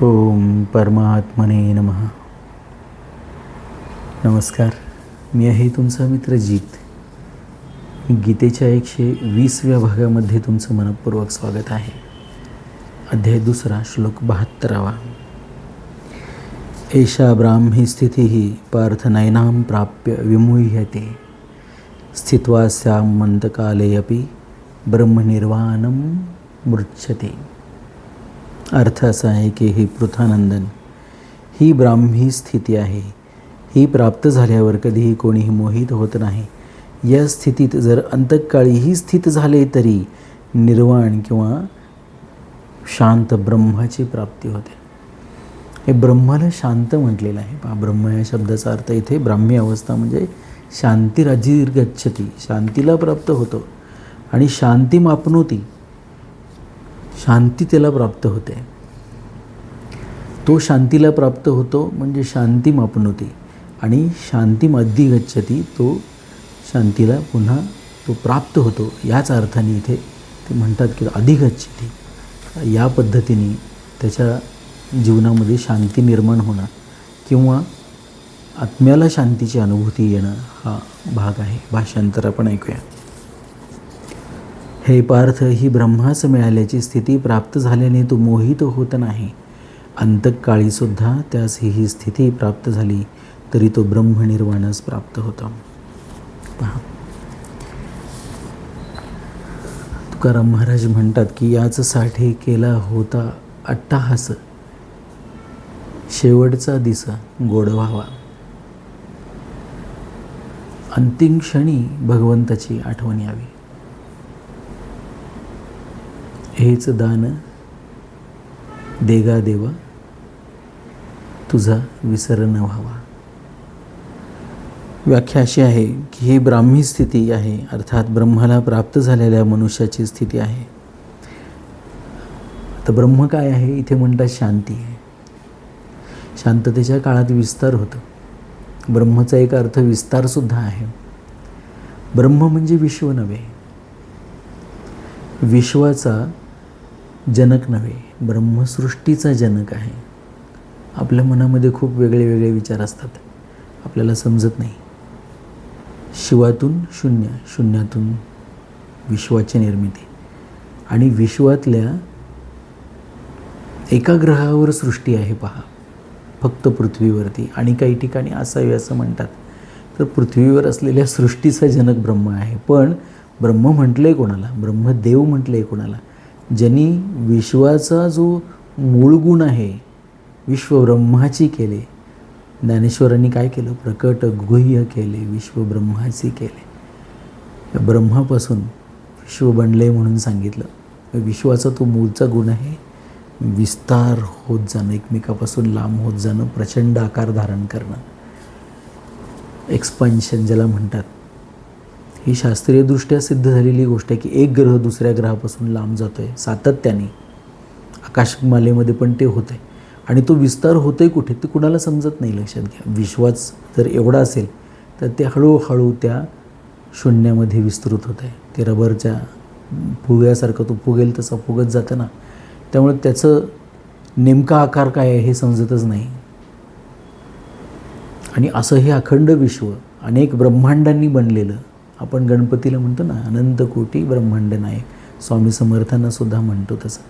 ओम परमात्मने नमः. नमस्कार, मी आहे तुमचा मित्र जीत. गीतेच्या 120व्या भागामध्ये तुमचं मनपूर्वक स्वागत आहे. अध्याय 2, श्लोक 72. एषा ब्राह्मी स्थितिः पार्थ नैनां प्राप्य विमुह्यते स्थित्वा स्यामन्तकाले अपि ब्रह्मनिर्वाणं मृच्छते. अर्थ असा आहे की हे पृथानंदन, ही ब्राह्मी स्थिती आहे. ही प्राप्त झाल्यावर कधीही कोणीही मोहित होत नाही. या स्थितीत जर अंतकाळीही स्थित झाले तरी निर्वाण किंवा शांत ब्रह्माची प्राप्ती होते. हे ब्रह्माला शांत म्हटलेलं आहे. पहा, ब्रह्म या शब्दाचा अर्थ इथे ब्राह्मी अवस्था म्हणजे शांतिराजिर्गच्छति, शांतीला प्राप्त होतो. आणि शांतिमाप्नोति, शांती त्याला प्राप्त होते. तो शांतीला प्राप्त होतो म्हणजे शांतिमाप्नोति. आणि शांतिमधिगच्छति, तो शांतीला पुन्हा तो प्राप्त होतो. याच अर्थाने इथे ते म्हणतात की अधिगच्छति. या पद्धतीने त्याच्या जीवनामध्ये शांती निर्माण होणं किंवा आत्म्याला शांतीची अनुभूती येणं हा भाग आहे. भाषांतर आपण ऐकूया. हे पार्थ, ही ब्रह्मास मिळाल्याची स्थिती प्राप्त झाल्याने तो मोहित होत नाही. अंतकाळीसुद्धा त्यास ही स्थिती प्राप्त झाली तरी तो ब्रह्मनिर्वाणास प्राप्त होतो. पहा, तुकाराम महाराज म्हणतात की याच साठी केला होता अट्टहास, शेवटचा दिसा गोड व्हावा. अंतिम क्षणी भगवंताची आठवण यावी, हेच दान देगा देवा, तुझा विसर न व्हावा. व्याख्या अशी आहे की ही ब्राह्मी स्थिती आहे, अर्थात ब्रह्माला प्राप्त झालेल्या मनुष्याची स्थिती आहे. तर ब्रह्म काय आहे? इथे म्हणतात शांती आहे. शांततेच्या काळात विस्तार होतो. ब्रह्मचा एक अर्थ विस्तारसुद्धा आहे. ब्रह्म म्हणजे विश्व नव्हे, विश्वाचा जनक नव्हे, ब्रह्मसृष्टीचा जनक आहे. आपल्या मनामध्ये खूप वेगळे वेगळे विचार असतात, आपल्याला समजत नाही. शिवातून शून्य, शून्यातून विश्वाची निर्मिती. आणि विश्वातल्या एका ग्रहावर सृष्टी आहे. पहा, फक्त पृथ्वीवरती, आणि काही ठिकाणी असावे असं म्हणतात. तर पृथ्वीवर असलेल्या सृष्टीचा जनक ब्रह्म आहे. पण ब्रह्म म्हटलंय कोणाला? ब्रह्मदेव म्हटलंय कोणाला? ज्यांनी विश्वाचा जो मूळ गुण आहे विश्व ब्रह्माची केले. ज्ञानेश्वरांनी काय केलं? प्रकट गुह्य केले, विश्व ब्रह्माची केले. ब्रह्मापासून विश्व बनले म्हणून सांगितलं. विश्वाचा तो मूळचा गुण आहे विस्तार होत जाणं, एकमेकापासून लांब होत जाणं, प्रचंड आकार धारण करणं, एक्सपान्शन ज्याला म्हणतात. ही शास्त्रीयदृष्ट्या सिद्ध झालेली गोष्ट आहे की एक ग्रह दुसऱ्या ग्रहापासून लांब जातो आहे सातत्याने. आकाशमालेमध्ये पण ते होतं आहे. आणि तो विस्तार होतो आहे कुठे ते कुणाला समजत नाही. लक्षात घ्या, विश्वाच जर एवढा असेल तर ते हळूहळू त्या शून्यामध्ये विस्तृत होतं आहे. ते रबरच्या फुग्यासारखं तो फुगेल तसं फुगत जातं ना. त्यामुळे त्याचं नेमका आकार काय आहे हे समजतच नाही. आणि असं हे अखंड विश्व अनेक ब्रह्मांडांनी बनलेलं. आपण गणपतीला म्हणतो ना, अनंत कोटी ब्रह्मांड नायक. स्वामी समर्थांना सुद्धा म्हणतो तसं.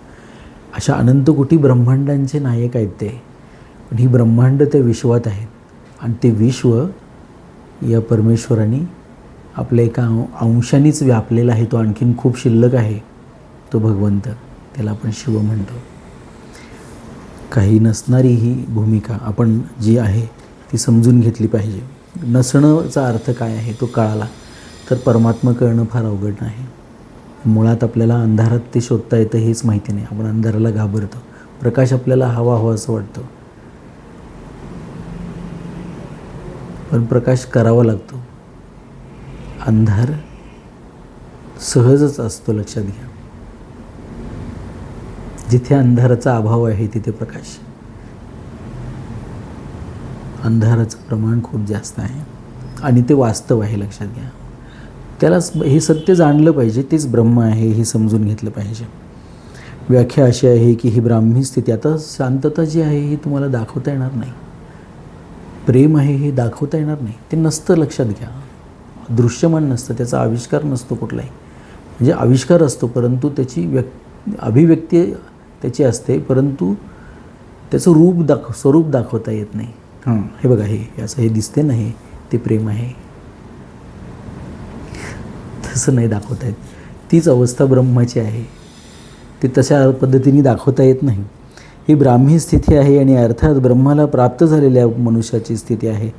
अशा अनंत कोटी ब्रह्मांडांचे नायक आहेत ते. पण ही ब्रह्मांड त्या विश्वात आहेत. आणि ते विश्व या परमेश्वराने आपल्या एका अंशानेच व्यापलेला आहे. तो आणखीन खूप शिल्लक आहे तो भगवंत. त्याला आपण शिव म्हणतो. काही नसणारी ही भूमिका आपण जी आहे ती समजून घेतली पाहिजे. नसणंचा अर्थ काय आहे तो कळाला तर परमात्मा कळणं फार अवघड नाही. मुळात आपल्याला अंधारात ते शोधता येतं हेच माहिती नाही. आपण अंधाराला घाबरतो. प्रकाश आपल्याला हवा असं वाटतं, पण प्रकाश करावा लागतो. अंधार सहजच असतो. लक्षात घ्या, जिथे अंधाराचा अभाव आहे तिथे प्रकाश. अंधाराचं प्रमाण खूप जास्त आहे आणि ते वास्तव आहे. लक्षात घ्या, त्याला हे सत्य जाणलं पाहिजे. तेच ब्रह्म आहे हे समजून घेतलं पाहिजे. व्याख्या अशी आहे की ही ब्राह्मी स्थिती, आता शांतता जी आहे ही तुम्हाला दाखवता येणार नाही, प्रेम आहे हे दाखवता येणार नाही, ते नसतं, लक्षात घ्या. दृश्यमान नसतं, त्याचा आविष्कार नसतो कुठलाही. म्हणजे आविष्कार असतो परंतु त्याची अभिव्यक्ती त्याची असते, परंतु त्याचं स्वरूप दाखवता येत नाही. हे बघा, हे असं हे दिसते ना, ते प्रेम आहे, तसं नाही दाखवता येत. तीच अवस्था ब्रह्माची आहे, ते तशा पद्धतीने दाखवता येत नाही. ही ब्राह्मी स्थिती आहे आणि अर्थात ब्रह्माला प्राप्त झालेल्या मनुष्याची स्थिती आहे,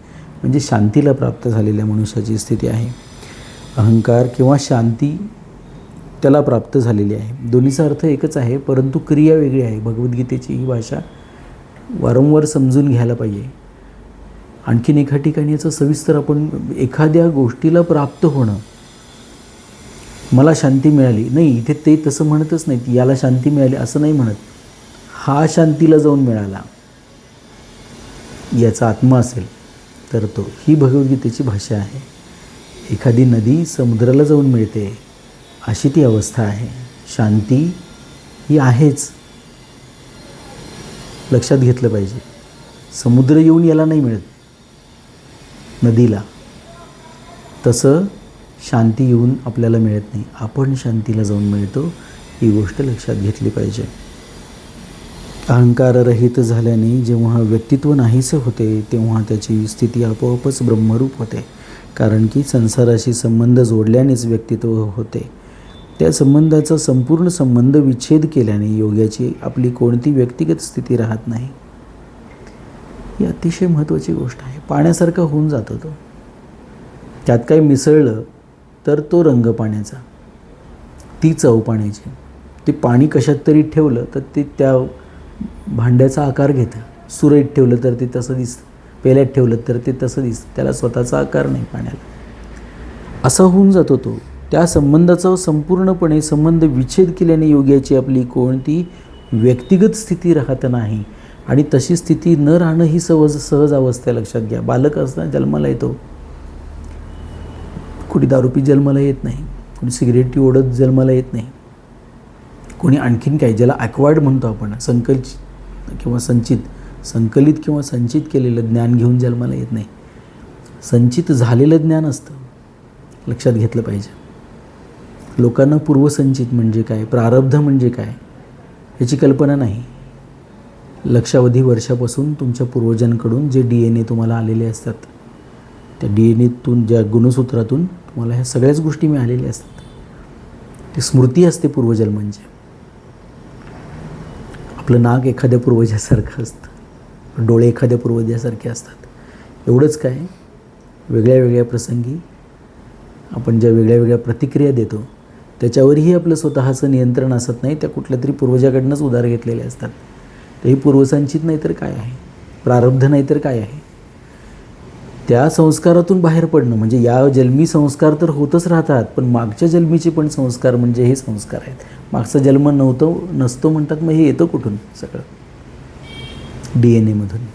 म्हणजे शांतीला प्राप्त झालेल्या मनुष्याची स्थिती आहे. अहंकार किंवा शांती त्याला प्राप्त झालेली आहे. दोन्हीचा अर्थ एकच आहे, परंतु क्रिया वेगळी आहे. भगवद्गीतेची ही भाषा वारंवार समजून घ्यायला पाहिजे. आणखीन एका ठिकाणी याचं सविस्तर आपण, एखाद्या गोष्टीला प्राप्त होणं, मला शांती मिळाली नाही, इथे ते तसं म्हणतच नाहीत, याला शांती मिळाली असं नाही म्हणत. हा शांतीला जाऊन मिळाला, याचा आत्मा असेल तर तो, ही भगवद्गीतेची भाषा आहे. एखादी नदी समुद्राला जाऊन मिळते अशी ती अवस्था आहे. शांती ही आहेच, लक्षात घेतलं पाहिजे. समुद्र येऊन याला नाही मिळत, नदीला, तसं शांती येऊन आपल्याला मिळत नाही, आपण शांतीला जाऊन मिळतो, ही गोष्ट लक्षात घेतली पाहिजे. अहंकाररहित झाल्याने जेव्हा व्यक्तित्व नाहीसे होते तेव्हा त्याची स्थिती आपोआपच ब्रह्मरूप होते. कारण की संसाराशी संबंध जोडल्यानेच व्यक्तित्व होते. त्या संबंधाचा संपूर्ण संबंध विच्छेद केल्याने योग्याची आपली कोणती व्यक्तिगत स्थिती राहत नाही. ही अतिशय महत्त्वाची गोष्ट आहे. पाण्यासारखा होऊन जातो तो, त्यात काही मिसळलं तर तो रंग पाण्याचा, ती चव पाण्याची. ते पाणी कशात तरी ठेवलं तर ते त्या भांड्याचा आकार घेतं. सुरईत ठेवलं तर ते तसं दिसतं, पेल्यात ठेवलं तर ते तसं दिसतं, त्याला स्वतःचा आकार नाही पाण्याला. असा होऊन जातो तो. त्या संबंधाचा संपूर्णपणे संबंध विच्छेद केल्याने योग्याची आपली कोणती व्यक्तिगत स्थिती राहत नाही. आणि तशी स्थिती न राहणं ही सहज अवस्था, लक्षात घ्या. बालक असताना जन्माला येतो, कोणी दारू पीत जन्माला येत नाही, कोणी सिगरेटी ओढत जन्माला येत नाही, कोणी आणखीन काही, ज्याला ॲक्वायर्ड म्हणतो आपण, संकलित किंवा संचित केलेलं ज्ञान घेऊन जन्माला येत नाही. संचित झालेलं ज्ञान असतं, लक्षात घेतलं पाहिजे. लोकांना पूर्वसंचित म्हणजे काय, प्रारब्ध म्हणजे काय याची कल्पना नाही. लक्षावधी वर्षापासून तुमच्या पूर्वजांकडून जे DNA तुम्हाला आलेले असतात, त्या DNAतून, ज्या गुणसूत्रातून तुम्हाला ह्या सगळ्याच गोष्टी मिळालेल्या असतात. ती स्मृती असते पूर्वजन्मांची. आपलं नाक एखाद्या पूर्वजासारखं असतं, डोळे एखाद्या पूर्वजासारखे असतात. एवढंच काय, वेगळ्या वेगळ्या प्रसंगी आपण ज्या वेगळ्या वेगळ्या प्रतिक्रिया देतो त्याच्यावरही आपलं स्वतःचं नियंत्रण असत नाही. त्या कुठल्या तरी पूर्वजाकडनंच उधार घेतलेले असतात. तेही पूर्वसंचित नाही तर काय आहे, प्रारब्ध नाही तर काय आहे. त्या संस्कारातून बाहेर पडणं म्हणजे, या जन्मी संस्कार तर होतच राहतात, पण मागच्या जन्मीचे पण संस्कार म्हणजे हे संस्कार आहेत. मागचा जन्म नसतो म्हणतात, मग हे येतं कुठून सगळं? DNA मधून.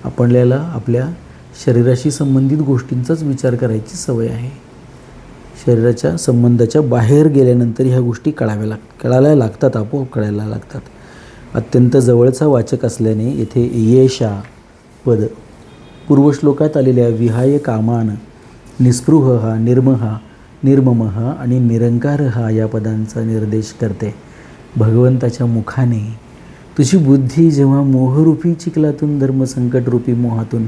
आपल्याला आपल्या शरीराशी संबंधित गोष्टींचाच विचार करायची सवय आहे. शरीराच्या संबंधाच्या बाहेर गेल्यानंतर ह्या गोष्टी कळायला लागतात, आपोआप कळायला लागतात. अत्यंत जवळचा वाचक असल्याने येथे येशा पद पूर्वश्लोकात आलेल्या विहाय कामान, निस्पृह, निर्मम आणि निरंकार या पदांचा निर्देश करते. भगवंताच्या मुखाने तुझी बुद्धी जेव्हा मोहरूपी चिखलातून, धर्मसंकटरूपी मोहातून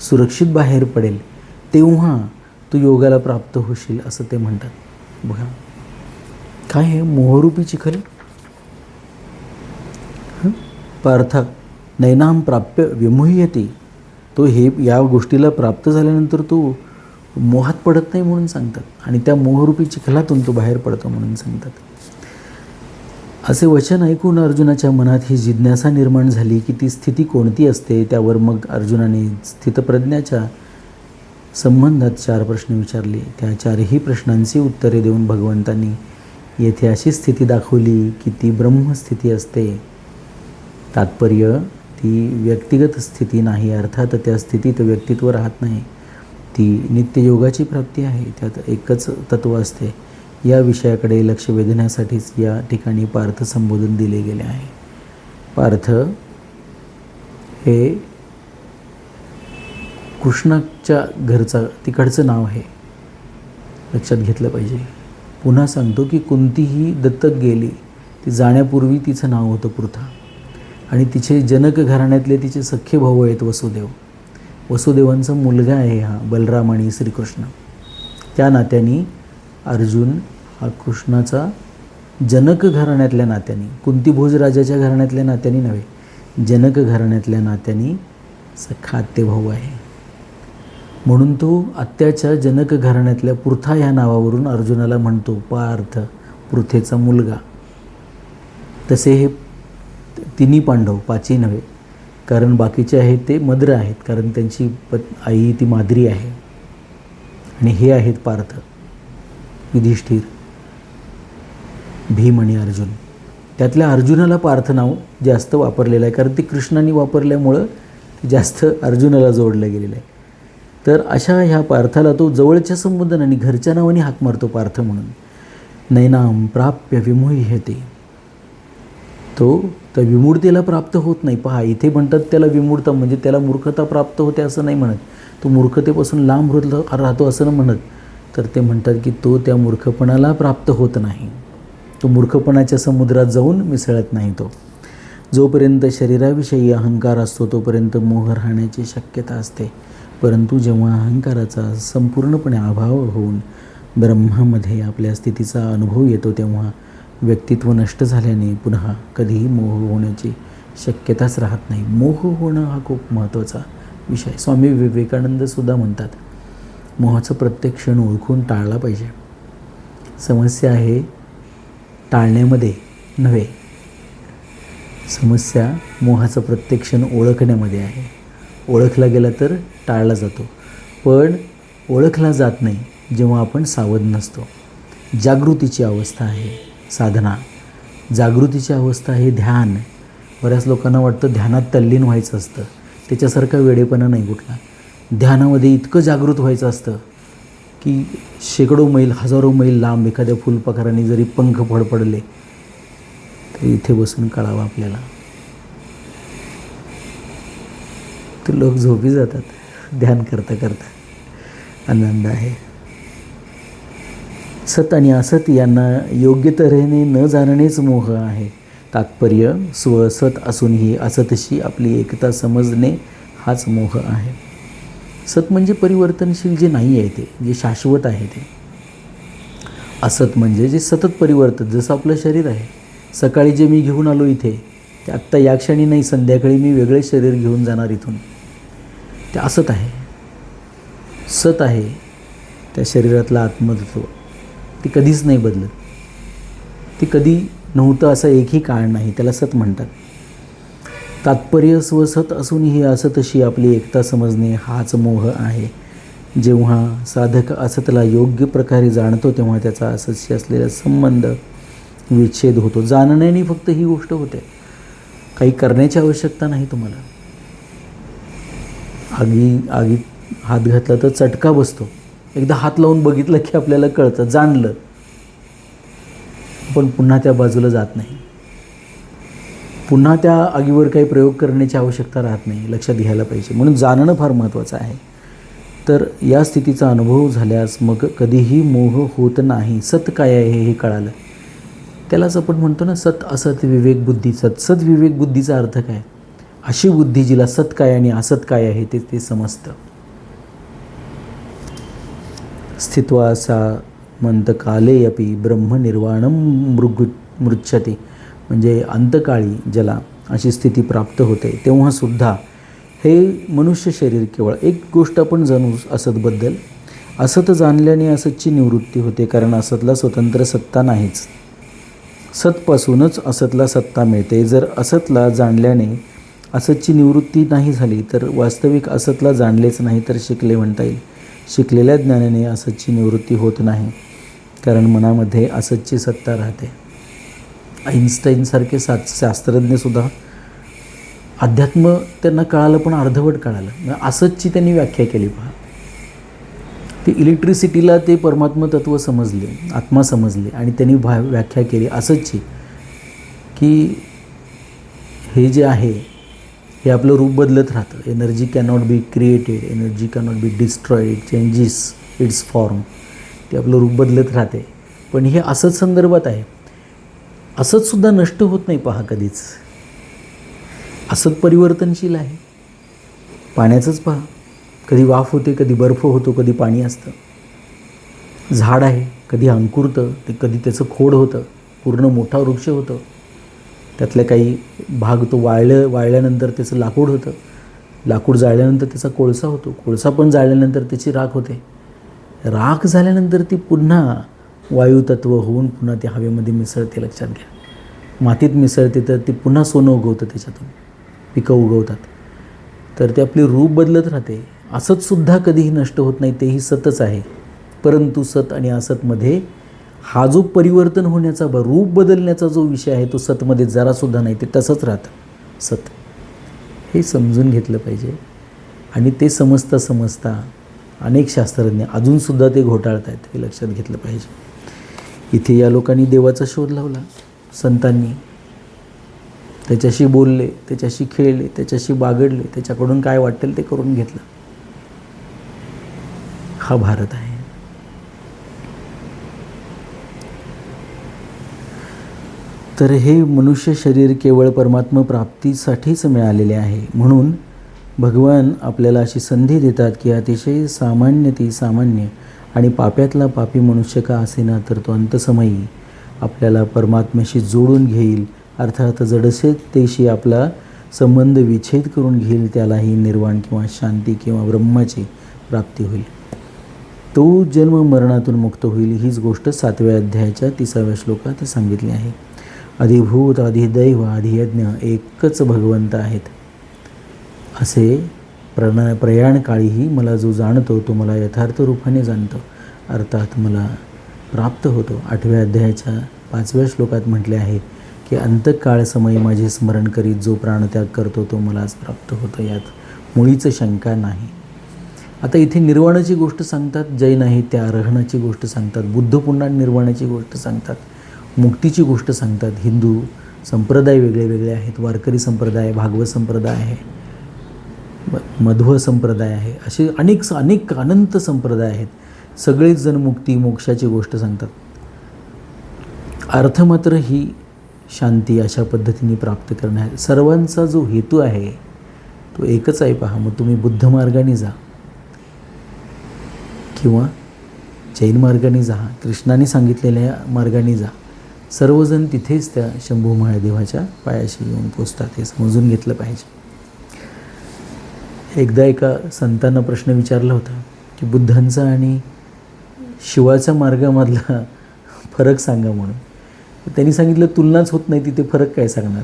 सुरक्षित बाहेर पडेल तेव्हा तू योगाला प्राप्त होशील, असं ते म्हणतात. बघा काय आहे मोहरूपी चिखल. पार्थ नैनाम प्राप्य विमुह्यते, तो या गोष्टीला प्राप्त झाल्यानंतर तो मोहात पडत नाही म्हणून सांगतात, आणि त्या मोहरूपी चिखलातून तो बाहेर पडतो म्हणून सांगतात. असे वचन ऐकून अर्जुनाच्या मनात ही जिज्ञासा निर्माण झाली की ती स्थिती कोणती असते. त्यावर मग अर्जुनाने स्थितप्रज्ञाच्या संबंधात 4 प्रश्न विचारले. त्या 4ही प्रश्नांची उत्तरे देऊन भगवंतांनी येथे अशी स्थिती दाखवली की ती ब्रह्मस्थिती असते. तात्पर्य, ती व्यक्तिगत स्थिती नाही. अर्थात त्या स्थितीत व्यक्तित्व राहत नाही. ती नित्ययोगाची प्राप्ती आहे. त्यात एकच तत्व असते, या विषयाकडे लक्ष वेधण्यासाठीच या ठिकाणी पार्थ संबोधन दिले गेले आहे. पार्थ हे कृष्णाच्या घरचा तिकडचं नाव आहे, लक्षात घेतलं पाहिजे. पुन्हा सांगतो की कुंतीही दत्तक गेली, ती जाण्यापूर्वी तिचं नाव होतं पृथा आणि तिचे जनक घराण्यातले तिचे सख्खे भाऊ आहेत वसुदेव. वसुदेवांचा मुलगा आहे हा बलराम आणि श्रीकृष्ण. त्या नात्याने अर्जुन हा कृष्णाचा जनक घराण्यातल्या नात्याने, कुंतीभोज राजाच्या घराण्यातल्या नात्याने नव्हे, जनक घराण्यातल्या नात्याने सख्खा आत्तेभाऊ आहे. म्हणून तो आत्याच्या जनक घराण्यातल्या पृथा ह्या नावावरून अर्जुनाला म्हणतो पार्थ, पृथेचा मुलगा. तसे हे तिन्ही पांडव, पाची नव्हे, कारण बाकीचे आहेत ते मद्र आहेत, कारण त्यांची आई ती माद्री आहे. आणि हे आहेत पार्थ, युधिष्ठिर, भीम आणि अर्जुन. त्यातल्या अर्जुनाला पार्थ नाव जास्त वापरलेलं आहे, कारण ते कृष्णाने वापरल्यामुळं जास्त अर्जुनाला जोडलं गेलेलं आहे. तर अशा ह्या पार्थाला तो जवळच्या संबोधनाने घरच्या नावाने हाक मारतो पार्थ म्हणून. नैनाम प्राप्य विमुह्यते, तो त्या विमूढतेला प्राप्त होत नाही. पहा, इथे म्हणतात त्याला विमूढता म्हणजे त्याला मूर्खता प्राप्त होते असं नाही म्हणत, तो मूर्खतेपासून लांब राहतो असं न म्हणत, तर ते म्हणतात की तो त्या मूर्खपणाला प्राप्त होत नाही, तो मूर्खपणाच्या समुद्रात जाऊन मिसळत नाही. तो जोपर्यंत शरीराविषयी अहंकार असतो तोपर्यंत मोह राहण्याची शक्यता असते, परंतु जेव्हा अहंकाराचा संपूर्णपणे अभाव होऊन ब्रह्मामध्ये आपल्या स्थितीचा अनुभव येतो तेव्हा व्यक्तित्व नष्ट झाल्याने पुन्हा कधीही मोह होण्याची शक्यताच राहत नाही. मोह होणं हा खूप महत्त्वाचा विषय. स्वामी विवेकानंदसुद्धा म्हणतात मोहाचं प्रत्येक क्षण ओळखून टाळला पाहिजे. समस्या आहे टाळण्यामध्ये नव्हे, समस्या मोहाचं प्रत्येक क्षण ओळखण्यामध्ये आहे. ओळखला गेला तर टाळला जातो, पण ओळखला जात नाही जेव्हा आपण सावध नसतो. जागृतीची अवस्था आहे साधना, जागृतीची अवस्था आहे ध्यान. बऱ्याच लोकांना वाटतं ध्यानात तल्लीन व्हायचं असतं, त्याच्यासारखा वेडेपणा नाही कुठला. ध्यानामध्ये इतकं जागृत व्हायचं असतं की शेकडो मैल, हजारो मैल लांब एखाद्या फुलपाखराने जरी पंख फडफडले तर इथे बसून कळावं आपल्याला. तर लोक झोपी जातात ध्यान करता करता. आनंद आहे. सत आणि असत यांना योग्य तऱ्हेने न जाणणेच मोह आहे. तात्पर्य स्वसत असूनही असतशी आपली एकता समजणे हाच मोह आहे. सत म्हणजे परिवर्तनशील जे नाही आहे ते, जे शाश्वत आहे ते. असत म्हणजे जे सतत परिवर्तन, जसं आपलं शरीर आहे. सकाळी जे मी घेऊन आलो इथे ते आत्ता या क्षणी नाही, संध्याकाळी मी वेगळे शरीर घेऊन जाणार इथून, ते असत आहे. सत आहे त्या शरीरातला आत्मतत्व, ते कधीच नाही बदलत, ते कधी नव्हतं असा एकही काळ नाही, त्याला सत म्हणतात. तात्पर्य स्वसत असूनही असतशी आपली एकता समजणे हाच मोह आहे. जेव्हा साधक असतला योग्य प्रकारे जाणतो तेव्हा त्याचा असतशी असलेला संबंध विच्छेद होतो. जाणण्याने फक्त ही गोष्ट होते, काही करण्याची आवश्यकता नाही तुम्हाला. आगीत हात घातला तर चटका बसतो, एकदा हात लावून बघितलं की आपल्याला कळतं, जाणलं, पण पुन्हा त्या बाजूला जात नाही. पुन्हा त्या आगीवर काही प्रयोग करण्याची आवश्यकता राहत नाही, लक्षात घ्यायला पाहिजे. म्हणून जाणणं फार महत्त्वाचं आहे. तर या स्थितीचा अनुभव झाल्यास मग कधीही मोह होत नाही. सत काय आहे हे कळालं, त्यालाच आपण म्हणतो ना सत असत विवेक बुद्धी. सत विवेक बुद्धीचा अर्थ काय? अशी बुद्धी जिला सत काय आणि असत काय आहे ते समजतं. स्थित्वा सा मंतकाले अपि ब्रह्मनिर्वाणं मृच्छते, म्हणजे अंतकाळी ज्याला अशी स्थिती प्राप्त होते तेव्हासुद्धा हे मनुष्य शरीर केवळ एक गोष्ट आपण जाणू असतबद्दल. असत जाणल्याने असतची निवृत्ती होते, कारण असतला स्वतंत्र सत्ता नाहीच. सतपासूनच असतला सत्ता मिळते. जर असतला जाणल्याने असतची निवृत्ती नाही झाली तर वास्तविक असतला जाणलेच नाही तर शिकले म्हणता येईल. शिकलेल्या ज्ञानाने असतची निवृत्ती होत नाही, कारण मनामध्ये असतची सत्ता राहते. आईन्स्टाईनसारखे शास्त्रज्ञसुद्धा अध्यात्म त्यांना कळालं पण अर्धवट कळालं. असतची त्यांनी व्याख्या केली. पहा, ते इलेक्ट्रिसिटीला ते परमात्म तत्त्व समजले, आत्मा समजले आणि त्यांनी व्याख्या केली असंच की हे जे आहे हे आपलं रूप बदलत राहतं. Energy cannot be created, energy cannot be destroyed, it changes it's form. ते आपलं रूप बदलत राहते. पण हे असंच संदर्भात आहे. असंच सुद्धा नष्ट होत नाही पहा कधीच. असंच परिवर्तनशील आहे. पाण्याचंच पहा, कधी वाफ होते, कधी बर्फ होतो, कधी पाणी असतं. झाड आहे, कधी अंकुरतं, ते कधी त्याचं खोड होतं, पूर्ण मोठा वृक्ष होतं. त्यातले काही भाग तो वाळल्यानंतर त्याचं लाकूड होतं. लाकूड जाळल्यानंतर त्याचा कोळसा होतो. कोळसा पण जाळल्यानंतर त्याची राख होते. राख झाल्यानंतर ती पुन्हा वायुतत्व होऊन पुन्हा ते हवेमध्ये मिसळते. लक्षात घ्या. मातीत मिसळते तर ती पुन्हा सोनं उगवतं, त्याच्यातून पिकं उगवतात. तर ते आपले रूप बदलत राहते. असत सुद्धा कधीही नष्ट होत नाही, तेही सतच आहे. परंतु सत आणि असतमध्ये हा जो परिवर्तन होण्याचा रूप बदलण्याचा जो विषय आहे तो सतमध्ये जरासुद्धा नाही, ते तसंच राहतं सत. हे समजून घेतलं पाहिजे. आणि ते समजता अनेक शास्त्रज्ञ अजूनसुद्धा ते घोटाळत आहेत, हे लक्षात घेतलं पाहिजे. इथे या लोकांनी देवाचा शोध लावला, संतांनी त्याच्याशी बोलले, त्याच्याशी खेळले, त्याच्याशी बागडले, त्याच्याकडून काय वाटेल ते करून घेतलं. हा भारत आहे. तर हे मनुष्य शरीर केवळ परमात्मा प्राप्तीसाठीच मिळालेले आहे. म्हणून भगवान आपल्याला अशी संधी देतात की अतिशय सामान्य आणि पाप्यातला पापी मनुष्य का असेना तर तो अंतसमयी आपल्याला परमात्म्याशी जोडून घेईल. अर्थात जडसेतेशी आपला संबंध विच्छेद करून घेईल. त्यालाही निर्वाण किंवा शांती किंवा ब्रह्माची प्राप्ती होईल. तो जन्म मरणातून मुक्त होईल. हीच गोष्ट 7व्या अध्यायाच्या 30व्या श्लोकात सांगितली आहे. अधिभूत, अधिदैव, अधियज्ञ एकच भगवंत आहेत. असे प्रयाणकाळीही मला जो जाणतो तो मला यथार्थ रूपाने जाणतो, अर्थात मला प्राप्त होतो. 8व्या अध्यायाच्या 5व्या श्लोकात म्हटले आहे की अंतकाळ समयी माझे स्मरण करीत जो प्राणत्याग करतो तो मलाच प्राप्त होतो. यात मुळीच शंका नाही. आता इथे निर्वाणाची गोष्ट सांगतात, जैन आहे त्या आरोहणाची गोष्ट सांगतात, बुद्ध पुन्हा निर्वाणाची गोष्ट सांगतात, मुक्तीची गोष्ट सांगतात. हिंदू संप्रदाय वेगळे वेगळे आहेत. वारकरी संप्रदाय, भागवत संप्रदाय आहे, मध्व संप्रदाय आहे, असे अनेक अनंत संप्रदाय आहेत. सगळेच जण मुक्ती मोक्षाची गोष्ट सांगतात. अर्थ मात्र ही शांती अशा पद्धतीने प्राप्त करणे. सर्वांचा जो हेतू आहे तो एकच आहे पहा. मग तुम्ही बुद्ध मार्गाने जा किंवा जैन मार्गाने जा, कृष्णाने सांगितलेल्या मार्गाने जा, सर्वजण तिथेच त्या शंभू महादेवाच्या पायाशी येऊन पोचतात. हे समजून घेतलं पाहिजे. एकदा एका संतांना प्रश्न विचारला होता की बुद्धांचा आणि शिवाच्या मार्गामधला फरक सांगा म्हणून. त्यांनी सांगितलं तुलनाच होत नाही, तिथे फरक काय सांगणार.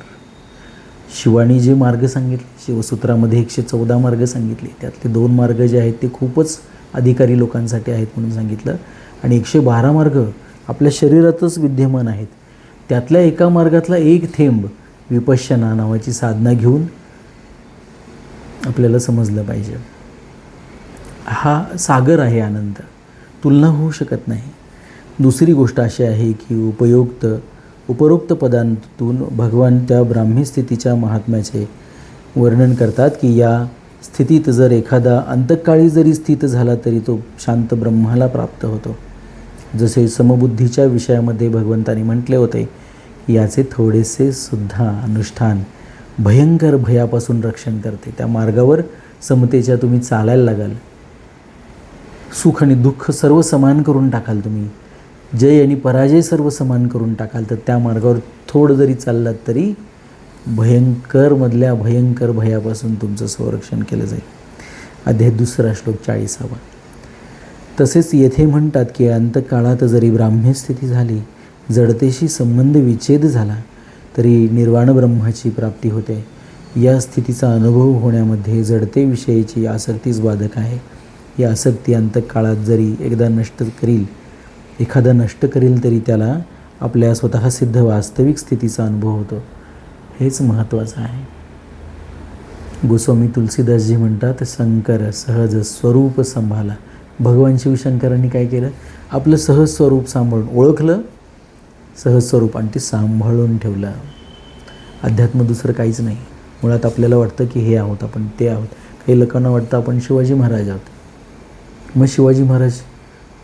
शिवानी जे मार्ग सांगितले, शिवसूत्रामध्ये 114 मार्ग सांगितले, त्यातले 2 मार्ग जे आहेत ते खूपच अधिकारी लोकांसाठी आहेत म्हणून सांगितलं. आणि 112 मार्ग आपल्या शरीरातच विद्यमान आहेत. त्यातल्या एका मार्गातला एक थेंब विपश्यना नावाची साधना घेऊन आपल्याला समजलं पाहिजे. हा सागर आहे अनंत, तुलना होऊ शकत नाही. दुसरी गोष्ट अशी आहे की उपरोक्त पदांतून भगवान त्या ब्राह्मी स्थितीच्या महात्म्याचे वर्णन करतात की या स्थितीत जर एखादा अंतकाळी जरी स्थित झाला तरी तो शांत ब्रह्माला प्राप्त होतो. जसे समबुद्धीच्या विषयामध्ये भगवंतांनी म्हटले होते याचे थोडेसे सुद्धा अनुष्ठान भयंकर भयापासून रक्षण करते. त्या मार्गावर समतेच्या तुम्ही चालायला लागाल, सुख आणि दुःख सर्व समान करून टाकाल, तुम्ही जय आणि पराजय सर्व समान करून टाकाल. तर त्या मार्गावर थोडं जरी चाललात तरी भयंकरमधल्या भयंकर भयापासून तुमचं संरक्षण केलं जाईल. अध्याय 2 श्लोक 40. तसेच येथे म्हणतात की अंतकाळात जरी ब्राह्म्य स्थिती झाली, जडतेशी संबंध विच्छेद झाला तरी निर्वाण ब्रह्माची प्राप्ती होते. या स्थितीचा अनुभव होण्यामध्ये जडतेविषयीची आसक्तीच बाधक आहे. ही आसक्ती अंतकाळात जरी एखादा नष्ट करील तरी त्याला आपल्या स्वतः सिद्ध वास्तविक स्थितीचा अनुभव होतो. हेच महत्त्वाचं आहे. गोस्वामी तुलसीदासजी म्हणतात शंकर सहज स्वरूप संभाला भगवान शिवशंकरांनी काय केलं, आपलं सहज स्वरूप सांभाळून ओळखलं, सहज स्वरूप, आणि ते सांभाळून ठेवलं. अध्यात्म दुसरं काहीच नाही. मुळात आपल्याला वाटतं की हे आहोत आपण, ते आहोत. काही लोकांना वाटतं आपण शिवाजी महाराज आहोत. मग शिवाजी महाराज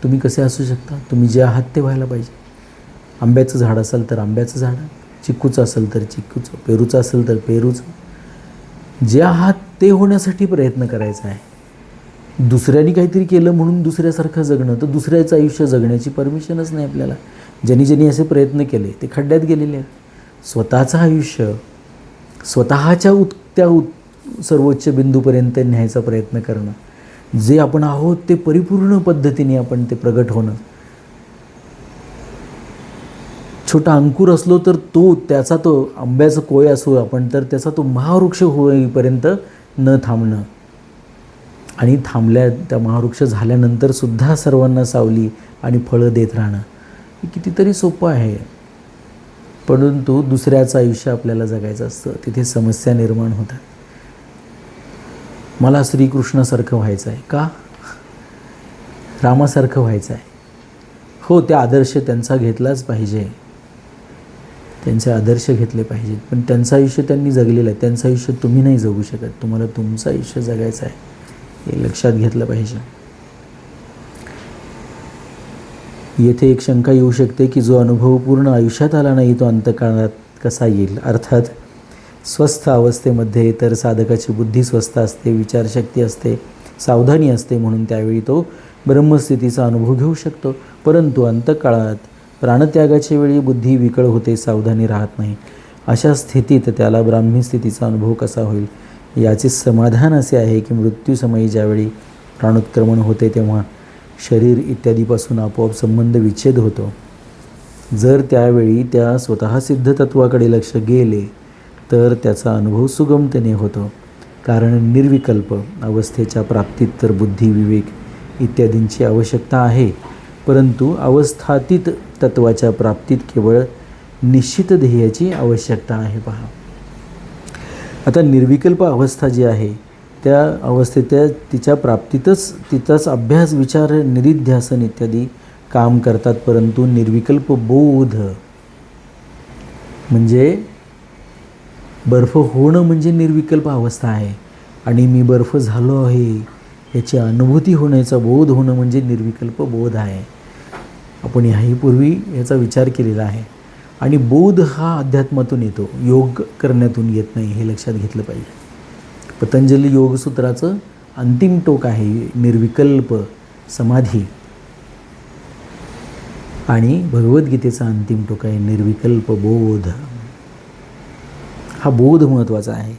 तुम्ही कसे असू शकता? तुम्ही जे आहात ते व्हायला पाहिजे. आंब्याचं झाड असेल तर आंब्याचं झाड, चिक्कूचं असेल तर चिक्कूचं, पेरूचं असेल तर पेरूचं. जे आहात ते होण्यासाठी प्रयत्न करायचा आहे. दुसऱ्याने काहीतरी केलं म्हणून दुसऱ्यासारखं जगणं, तर दुसऱ्याचं आयुष्य जगण्याची परमिशनच नाही आपल्याला. ज्यांनी असे प्रयत्न केले ते खड्ड्यात गेलेले आहेत. स्वतःचं आयुष्य स्वतःच्या सर्वोच्च बिंदूपर्यंत न्यायचा प्रयत्न करणं, जे आपण आहोत ते परिपूर्ण पद्धतीने आपण ते प्रगट होणं. छोटा अंकुर असलो तर त्याचा तो आंब्याचं कोय असू आपण, तर त्याचा तो महावृक्ष होईपर्यंत न थांबणं, आणि त्या महावृक्ष झाल्यानंतर सुद्धा सर्वांना सावली आणि फळं देत राहणं, हे कितीतरी सोपं आहे. परंतु दुसऱ्याचं आयुष्य आपल्याला जगायचं असतं, तिथे समस्या निर्माण होतात. मला श्रीकृष्णासारखं व्हायचं आहे का? रामासारखं व्हायचं आहे. हो, ते आदर्श त्यांचा घेतलाच पाहिजे, त्यांचे आदर्श घेतले पाहिजेत, पण त्यांचं आयुष्य त्यांनी जगलेलं आहे. त्यांचं आयुष्य तुम्ही नाही जगू शकत. तुम्हाला तुमचं आयुष्य जगायचं आहे, हे लक्षात घेतलं पाहिजे. येथे एक शंका येऊ शकते की जो अनुभव पूर्ण आयुष्यात आला नाही तो अंतकाळात कसा येईल? अर्थात स्वस्थ अवस्थेमध्ये तर साधकाची बुद्धी स्वस्थ असते, विचारशक्ती असते, सावधानी असते, म्हणून त्यावेळी तो ब्रह्मस्थितीचा अनुभव घेऊ शकतो. परंतु अंतकाळात प्राणत्यागाच्या वेळी बुद्धी विकळ होते, सावधानी राहत नाही. अशा स्थितीत त्याला ब्राह्मी स्थितीचा अनुभव कसा होईल? याचे समाधान असे आहे की मृत्यूसमयी ज्यावेळी प्राणोत्क्रमण होते तेव्हा शरीर इत्यादीपासून आपोआप संबंध विच्छेद होतो. जर त्यावेळी त्या स्वतः सिद्ध तत्वाकडे लक्ष गेले तर त्याचा अनुभव सुगमतेने होतो. कारण निर्विकल्प अवस्थेच्या प्राप्तीत तर बुद्धी, विवेक इत्यादींची आवश्यकता आहे, परंतु अवस्थातीत तत्वाच्या प्राप्तीत केवळ निश्चित ध्येयाची आवश्यकता आहे. पहा, आता निर्विकल्प अवस्था जी आहे त्या अवस्थेत तिच्या प्राप्तीतच तिचाच अभ्यास, विचार, निधिध्यासन इत्यादी काम करतात. परंतु निर्विकल्प बोध म्हणजे बर्फ होणं म्हणजे निर्विकल्प अवस्था आहे, आणि मी बर्फ झालो आहे याची अनुभूती होण्याचा बोध होणं म्हणजे निर्विकल्प बोध आहे. आपण याहीपूर्वी याचा विचार केलेला आहे. आणि बोध हा अध्यात्मातून येतो, योग करण्यातून येत नाही, हे लक्षात घेतलं पाहिजे. पतंजली योगसूत्राचं अंतिम टोक आहे निर्विकल्प समाधी, आणि भगवद्गीतेचा अंतिम टोक आहे निर्विकल्प बोध. हा बोध महत्त्वाचा आहे.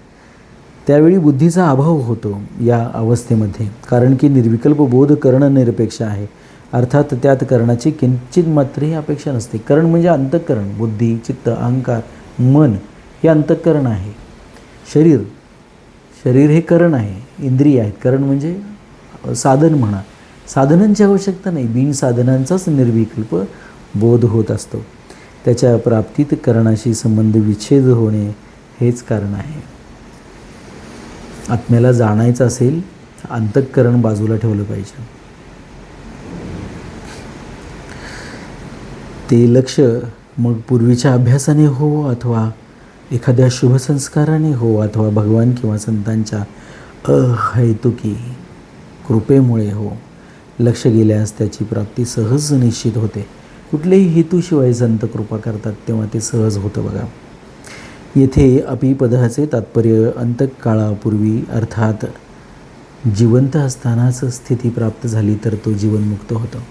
त्यावेळी बुद्धीचा अभाव होतो या अवस्थेमध्ये, कारण की निर्विकल्प बोध करण निरपेक्ष आहे. अर्थात त्यात करणाची किंचित मात्रही अपेक्षा नसते. करण म्हणजे अंतःकरण, बुद्धी, चित्त, अहंकार, मन हे अंतःकरण आहे. शरीर हे करण आहे, इंद्रिय आहेत. करण म्हणजे साधन म्हणा, साधनांची आवश्यकता नाही, बिन साधनांचाच निर्विकल्प बोध होत असतो. त्याच्या प्राप्तीत करणाशी संबंध विच्छेद होणे हेच कारण आहे. आत्म्याला जाणायचं असेल अंतःकरण बाजूला ठेवलं पाहिजे. ते लक्ष मग पूर्वीच्या अभ्यासाने हो, अथवा एखाद्या शुभसंस्काराने हो, अथवा भगवान किंवा संतांच्या अहैतुकी कृपेमुळे हो, लक्ष गेल्यास त्याची प्राप्ती सहज निश्चित होते. कुठल्याही हेतूशिवाय संत कृपा करतात तेव्हा ते सहज होतं. बघा, येथे अपि पदाचे तात्पर्य अंतकाळापूर्वी अर्थात जिवंत असतानाच स्थिती प्राप्त झाली तर तो जीवनमुक्त होतो.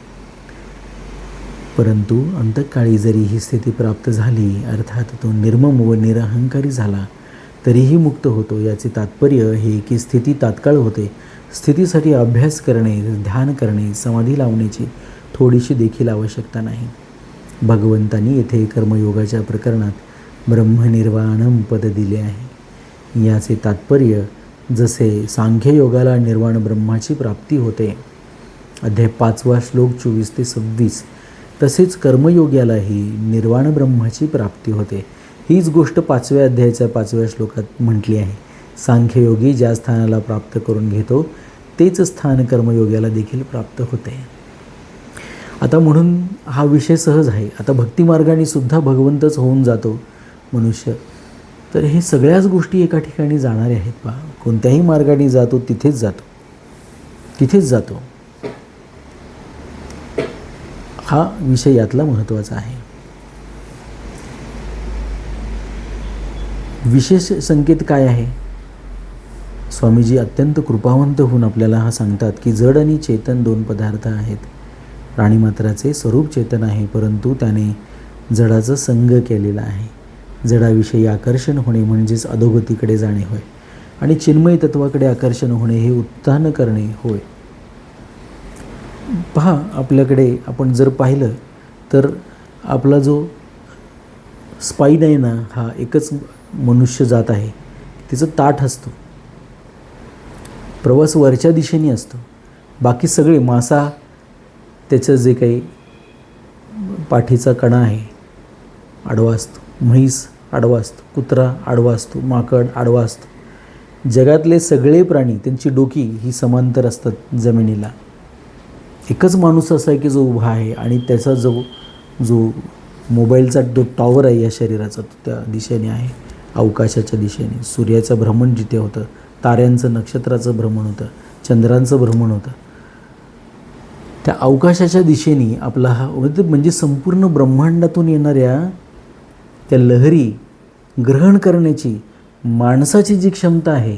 परंतु अंतकाळी जरी ही स्थिती प्राप्त झाली, अर्थात तो निर्मम व निरहंकारी झाला, तरीही मुक्त होतो. याचे तात्पर्य हे की स्थिती तात्काळ होते. स्थितीसाठी अभ्यास करणे, ध्यान करणे, समाधी लावण्याची थोडीशी देखील आवश्यकता नाही. भगवंतांनी येथे कर्मयोगाच्या प्रकरणात ब्रह्मनिर्वाणम पद दिले आहे. याचे तात्पर्य जसे सांख्ययोगाला निर्वाण ब्रह्माची प्राप्ती होते, अध्याय 5 श्लोक 24 ते 26, तसेच कर्मयोग्यालाही निर्वाण ब्रह्माची प्राप्ती होते. हीच गोष्ट 5व्या अध्यायाच्या 5व्या श्लोकात म्हटली आहे. सांख्ययोगी ज्या स्थानाला प्राप्त करून घेतो तेच स्थान कर्मयोग्याला देखील प्राप्त होते. आता म्हणून हा विषय सहज आहे. आता भक्तिमार्गाने सुद्धा भगवंतच होऊन जातो मनुष्य. तर हे सगळ्याच गोष्टी एका ठिकाणी जाणाऱ्या आहेत. पहा, कोणत्याही मार्गाने जातो तिथेच जातो, तिथेच जातो. हा विषय यातला महत्त्वाचा आहे. विशेष संकेत काय आहे? स्वामीजी अत्यंत कृपावंत होऊन आपल्याला हा सांगतात की जड आणि चेतन दोन पदार्थ आहेत. प्राणीमात्राचे स्वरूप चेतन आहे, परंतु त्याने जडाचा संग केलेला आहे. जडाविषयी आकर्षण होणे म्हणजेच अधोगतीकडे जाणे होय, आणि चिन्मय तत्वाकडे आकर्षण होणे हे उत्थान करणे होय. पहा, आपल्याकडे आपण जर पाहिलं तर आपला जो स्पाईन आहे ना, हा एकच मनुष्य जात आहे. तिचं ताठ असतो, प्रवास वरच्या दिशेने असतो. बाकी सगळे मासा, त्याचं जे काही पाठीचा कणा आहे आडवा असतो, म्हैस आडवा असतो, कुत्रा आडवा असतो, माकड आडवा असतो. जगातले सगळे प्राणी त्यांची डोकी ही समांतर असतात जमिनीला. एकच माणूस असा आहे की जो उभा आहे, आणि त्याचा जो मोबाईलचा जो टॉवर आहे या शरीराचा, तो त्या दिशेने आहे, अवकाशाच्या दिशेने. सूर्याचं भ्रमण जिथे होतं, ताऱ्यांचं नक्षत्राचं भ्रमण होतं, चंद्रांचं भ्रमण होतं, त्या अवकाशाच्या दिशेने आपला हा म्हणजे संपूर्ण ब्रह्मांडातून येणाऱ्या त्या लहरी ग्रहण करण्याची माणसाची जी क्षमता आहे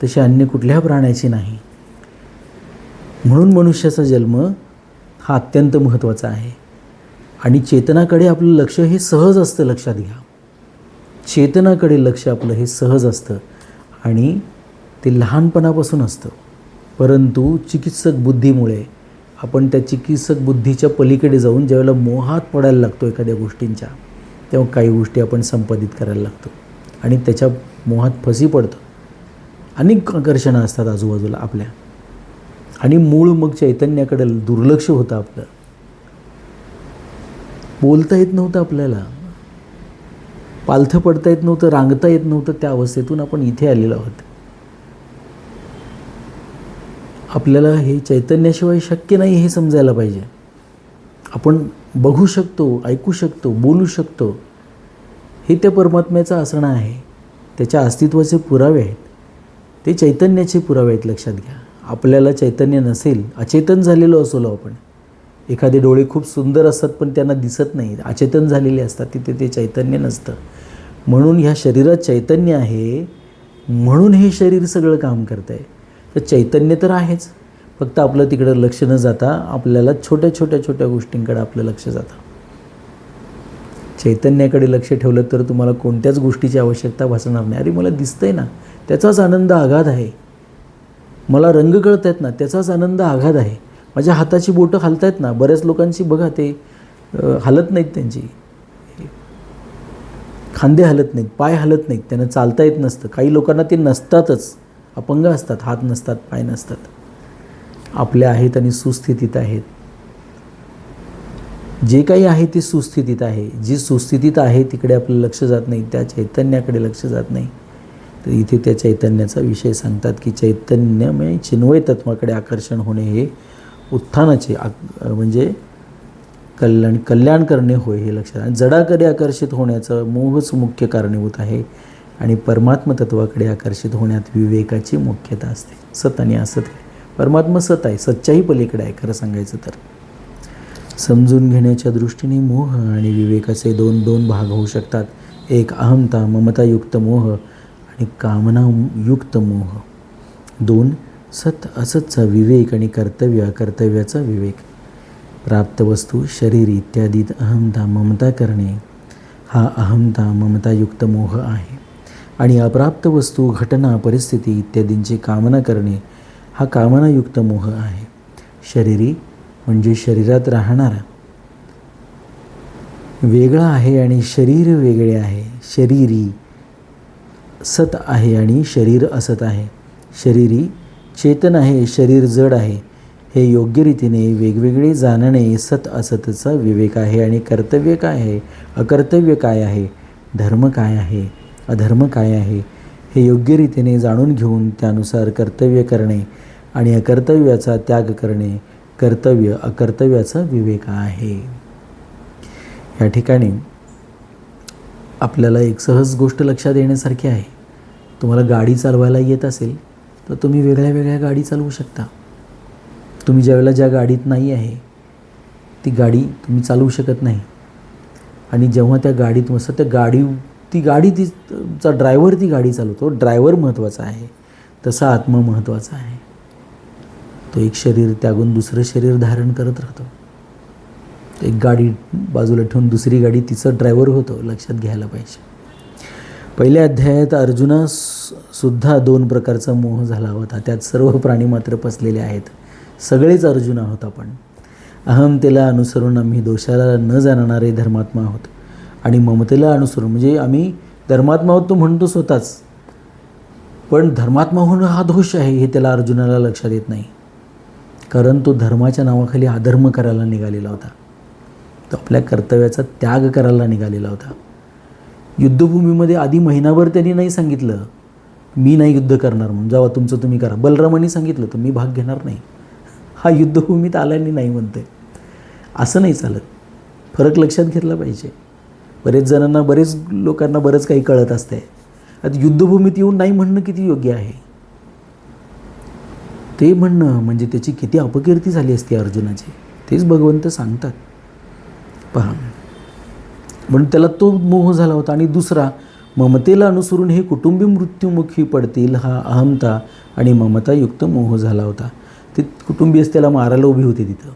तशी अन्य कुठल्या प्राण्याची नाही. म्हणून मनुष्याचा जन्म हा अत्यंत महत्त्वाचा आहे. आणि चेतनाकडे आपलं लक्ष हे सहज असतं. लक्षात घ्या, चेतनाकडे लक्ष आपलं हे सहज असतं आणि ते लहानपणापासून असतं. परंतु चिकित्सक बुद्धीमुळे आपण त्या चिकित्सक बुद्धीच्या पलीकडे जाऊन ज्यावेळेला मोहात पडायला लागतो एखाद्या गोष्टींच्या, तेव्हा काही गोष्टी आपण संपादित करायला लागतो आणि त्याच्या मोहात फसी पडतो. अनेक आकर्षणं असतात आजूबाजूला आपल्या, आणि मूळ मग चैतन्याकडे दुर्लक्ष होतं आपलं. बोलता येत नव्हतं आपल्याला, पालथं पडता येत नव्हतं, रांगता येत नव्हतं. त्या अवस्थेतून आपण इथे आलेलो आहोत. आपल्याला हे चैतन्याशिवाय शक्य नाही हे समजायला पाहिजे. आपण बघू शकतो, ऐकू शकतो, बोलू शकतो, हे त्या परमात्म्याचं असणं आहे. त्याच्या अस्तित्वाचे पुरावे आहेत, ते चैतन्याचे पुरावे आहेत. लक्षात घ्या, आपल्याला चैतन्य नसेल, अचेतन झालेलो असलो आपण, एखादे डोळे खूप सुंदर असतात पण त्यांना दिसत नाही, अचेतन झालेले असतात, तिथे ते चैतन्य नसतं. म्हणून ह्या शरीरात चैतन्य आहे, म्हणून हे शरीर सगळं काम करतं आहे. तर चैतन्य तर आहेच, फक्त आपलं तिकडं लक्ष न जाता आपल्याला छोट्या छोट्या छोट्या गोष्टींकडे आपलं लक्ष जातं. चैतन्याकडे लक्ष ठेवलं तर तुम्हाला कोणत्याच गोष्टीची आवश्यकता भासणार नाही. अरे मला दिसतंय ना, त्याचाच आनंद आघात आहे. मला रंग कळत आहेत ना, त्याचाच आनंद आघात आहे. माझ्या हाताची बोटं हलत आहेत ना, बऱ्याच लोकांची बघा ते हलत नाहीत, त्यांची खांदे हलत नाहीत, पाय हलत नाहीत, त्यांना चालता येत नसतं. काही लोकांना ते नसतातच, अपंग असतात, हात नसतात, पाय नसतात. आपल्या आहेत आणि सुस्थितीत आहेत. जे काही आहे ते सुस्थितीत आहे. जी सुस्थितीत आहे तिकडे आपलं लक्ष जात नाही, त्या चैतन्याकडे लक्ष जात नाही. तर इथे त्या चैतन्याचा विषय सांगतात की चैतन्यमय चिन्मय तत्वाकडे आकर्षण होणे हे उत्थानाचे म्हणजे कल्याण करणे होय, हे लक्षात. आणि जडाकडे आकर्षित होण्याचं मोहच मुख्य कारणीभूत आहे, आणि परमात्मा तत्वाकडे आकर्षित होण्यात विवेकाची मुख्यता असते. सत आणि असत, परमात्मा सत आहे, सच्चाई पलीकडे आहे. खरं सांगायचं तर समजून घेण्याच्या दृष्टीने मोह आणि विवेकाचे दोन भाग होऊ शकतात. एक अहमता ममतायुक्त मोह आणि कामनायुक्त मोह. दोन सत असतचा विवेक आणि कर्तव्याचा विवेक. प्राप्त वस्तू शरीर इत्यादीत अहमता ममता करणे हा अहमता ममतायुक्त मोह आहे, आणि अप्राप्त वस्तू घटना परिस्थिती इत्यादींची कामना करणे हा कामनायुक्त मोह आहे. शरीरी म्हणजे शरीरात राहणारा वेगळा आहे आणि शरीर वेगळे आहे. शरीरी सत आहे आणि शरीर असत आहे. शरीरी चेतन आहे, शरीर जड आहे. हे योग्य रीतीने वेगवेगळे जाणणे सत असतचा विवेक आहे. आणि कर्तव्य काय आहे, अकर्तव्य काय आहे, धर्म काय आहे, अधर्म काय आहे, हे योग्य रीतीने जाणून घेऊन त्यानुसार कर्तव्य करणे आणि अकर्तव्याचा त्याग करणे कर्तव्य अकर्तव्याचा विवेक आहे. या ठिकाणी आपल्याला एक सहज गोष्ट लक्षात येण्यासारखी आहे. तुम्हाला गाडी चालवायला येत असेल तर तुम्ही वेगळ्या वेगळ्या गाडी चालवू शकता. तुम्ही ज्यावेळेला ज्या गाडीत नाही आहे ती गाडी तुम्ही चालवू शकत नाही. आणि जेव्हा त्या गाडीत मस्त ती गाडीचा ड्रायव्हर ती गाडी चालवतो. ड्रायव्हर महत्त्वाचा आहे, तसा आत्मा महत्त्वाचा आहे. तो एक शरीर त्यागून दुसरं शरीर धारण करत राहतो. एक गाडी बाजूला ठेवून दुसरी गाडी तिचं ड्रायव्हर होतो. लक्षात घ्यायला पाहिजे. पहिल्या अध्यायात अर्जुनासुद्धा 2 प्रकारचा मोह झाला होता. त्यात सर्व प्राणी मात्र फसलेले आहेत. सगळेच अर्जुन आहोत आपण. अहमतेला अनुसरून आम्ही दोषाला न जाणणारे धर्मात्मा आहोत आणि ममतेला अनुसरून म्हणजे आम्ही धर्मात्मा आहोत तो म्हणतो स्वतःच, पण धर्मात्मा होणं हा दोष आहे हे त्याला अर्जुनाला लक्षात येत नाही. कारण तो धर्माच्या नावाखाली अधर्म करायला निघालेला होता. तो आपल्या कर्तव्याचा त्याग करायला निघालेला होता. युद्धभूमीमध्ये आधी महिनाभर त्यांनी नाही सांगितलं मी नाही युद्ध करणार म्हणून, जावा तुमचं तुम्ही करा. बलरामांनी सांगितलं तर मी भाग घेणार नाही. हा युद्धभूमीत आल्याने नाही म्हणतोय. असं नाही चालत. फरक लक्षात घेतला पाहिजे. बरेच लोकांना बरंच काही कळत असतंय. आता युद्धभूमीत येऊन नाही म्हणणं किती योग्य आहे. ते म्हणणं म्हणजे त्याची किती अपकीर्ती झाली असती अर्जुनाची. तेच भगवंत सांगतात. पहा, म्हणून त्याला तो मोह झाला होता. आणि दुसरा, ममतेला अनुसरून हे कुटुंबी मृत्युमुखी पडतील हा अहमता आणि ममतायुक्त मोह झाला होता. ते कुटुंबीयच त्याला मारायला उभी होते तिथं.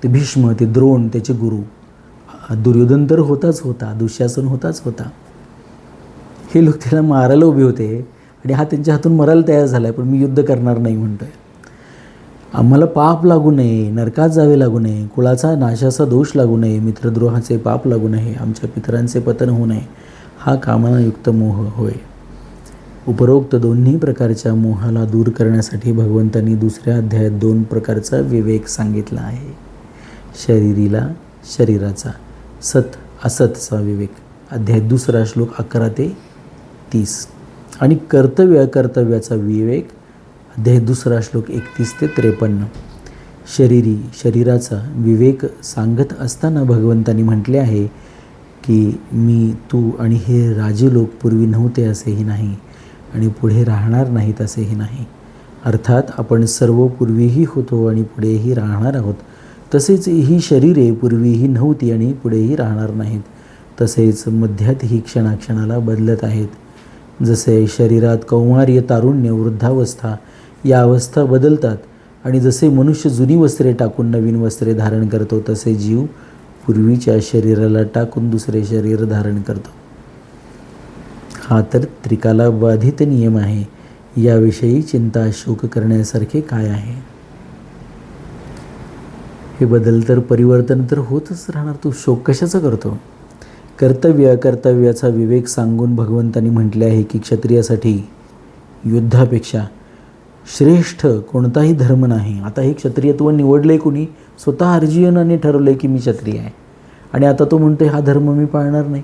ते भीष्म, ते द्रोण, त्याचे गुरु. दुर्योधन तर होता, दुःशासन होता. हे लोक त्याला मारायला उभे होते आणि हा त्यांच्या हातून मरायला तयार झाला आहे, पण मी युद्ध करणार नाही म्हणतोय. आम्हाला पाप लागू नये, नरकात जावे लागू नये, कुळाचा नाशाचा दोष लागू नये, मित्रद्रोहाचे पाप लागू नये, आमच्या पितरांचे पतन होऊ नये, हा कामनायुक्त मोह होय. उपरोक्त दोन्ही प्रकारच्या मोहाला दूर करण्यासाठी भगवंतांनी दुसऱ्या अध्यायात 2 प्रकारचा विवेक सांगितला आहे. शरीरीला शरीराचा, सत असतचा विवेक. अध्याय 2 श्लोक 11 ते 30 आणि कर्तव्य अकर्तव्याचा विवेक. अध्याय 2 श्लोक 31 ते 53. शरीरी शरीराचा विवेक सांगत असताना भगवंतांनी म्हटले आहे की मी, तू आणि हे राजे लोक पूर्वी नव्हते असेही नाही आणि पुढे राहणार नाहीत असेही नाही. अर्थात आपण सर्व पूर्वीही होतो आणि पुढेही राहणार आहोत. तसेच ही शरीरे पूर्वीही नव्हती आणि पुढेही राहणार नाहीत. तसेच मध्यातही क्षणाक्षणाला बदलत आहेत. जसे शरीरात कौमार्य, तारुण्य, वृद्धावस्था या अवस्था बदलतात आणि जसे मनुष्य जुनी वस्त्रे टाकून नवीन वस्त्रे धारण करतो, तसे जीव पूर्वीच्या शरीराला टाकून दुसरे शरीर धारण करतो. हा तर त्रिकाला बाधित नियम आहे. याविषयी चिंता शोक करण्यासारखे काय आहे. हे बदल तर परिवर्तन तर होतच राहणार. तू शोक कशाचा करतो. कर्तव्य अकर्तव्याचा विवेक सांगून भगवंतांनी म्हटले आहे की क्षत्रियासाठी युद्धापेक्षा श्रेष्ठ कोणताही धर्म नाही. आता हे क्षत्रियत्व निवडले कोणी, स्वतः अर्जुनाने ठरवले की मी क्षत्रिय आहे आणि आता तो म्हणतोय हा धर्म मी पाळणार नाही.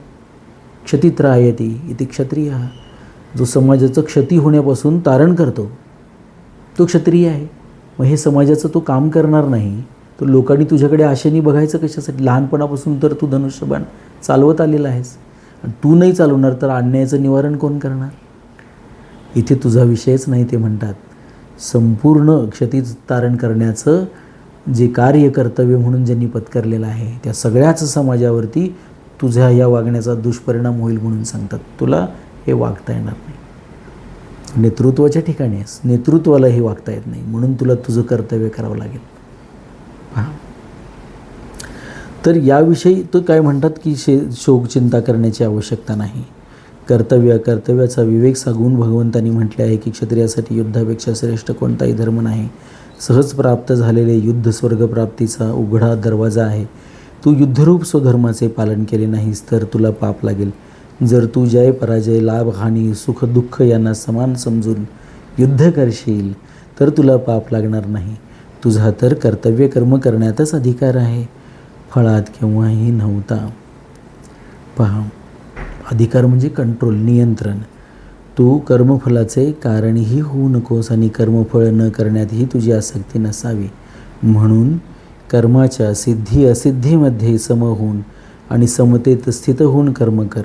क्षतित्रायती इति क्षत्रिय. जो समाजाचं क्षती होण्यापासून तारण करतो तो क्षत्रिय आहे. मग हे समाजाचं तो काम करणार नाही. तो लोकांनी तुझ्याकडे आशेने बघायचं कशासाठी. लहानपणापासून तर तू धनुष्यबाण चालवत आलेला आहेस आणि तू नाही चालवणार तर अन्यायाचं निवारण कोण करणार. इथे तुझा विषयच नाही. ते म्हणतात संपूर्ण क्षती तारण करण्याचं जे कार्य कर्तव्य म्हणून ज्यांनी पत्करलेलं आहे त्या सगळ्याच समाजावरती तुझ्या या वागण्याचा दुष्परिणाम होईल म्हणून सांगतात. तुला हे वागता येणार नाही. नेतृत्वाच्या ठिकाणी आहेस, नेतृत्वाला हे वागता येत नाही म्हणून तुला तुझं कर्तव्य करावं लागेल. पहा, तर याविषयी तो काय म्हणतात की शोक चिंता करण्याची आवश्यकता नाही. कर्तव्य कर्तव्याचा विवेक सांगून भगवंतांनी म्हटले आहे की क्षत्रियासाठी युद्धापेक्षा श्रेष्ठ कोणताही धर्म नाही. सहज प्राप्त झालेले युद्ध स्वर्गप्राप्तीचा उघडा दरवाजा आहे. तू युद्धरूप स्वधर्माचे पालन केले नाहीस तर तुला पाप लागेल. जर तू जय पराजय, लाभ हानी, सुख दुःख यांना समान समजून युद्ध करशील तर तुला पाप लागणार नाही. तुझा तर कर्तव्य कर्म करण्यातच अधिकार आहे, फळात केव्हाही नव्हता. पहा, अधिकार म्हणजे कंट्रोल, नियंत्रण. तू कर्मफलाचे कारणही होऊ नकोस आणि कर्मफळ न करण्यातही तुझी आसक्ती नसावी. म्हणून कर्माच्या सिद्धी असिद्धीमध्ये सम होऊन आणि समतेत स्थित होऊन कर्म कर,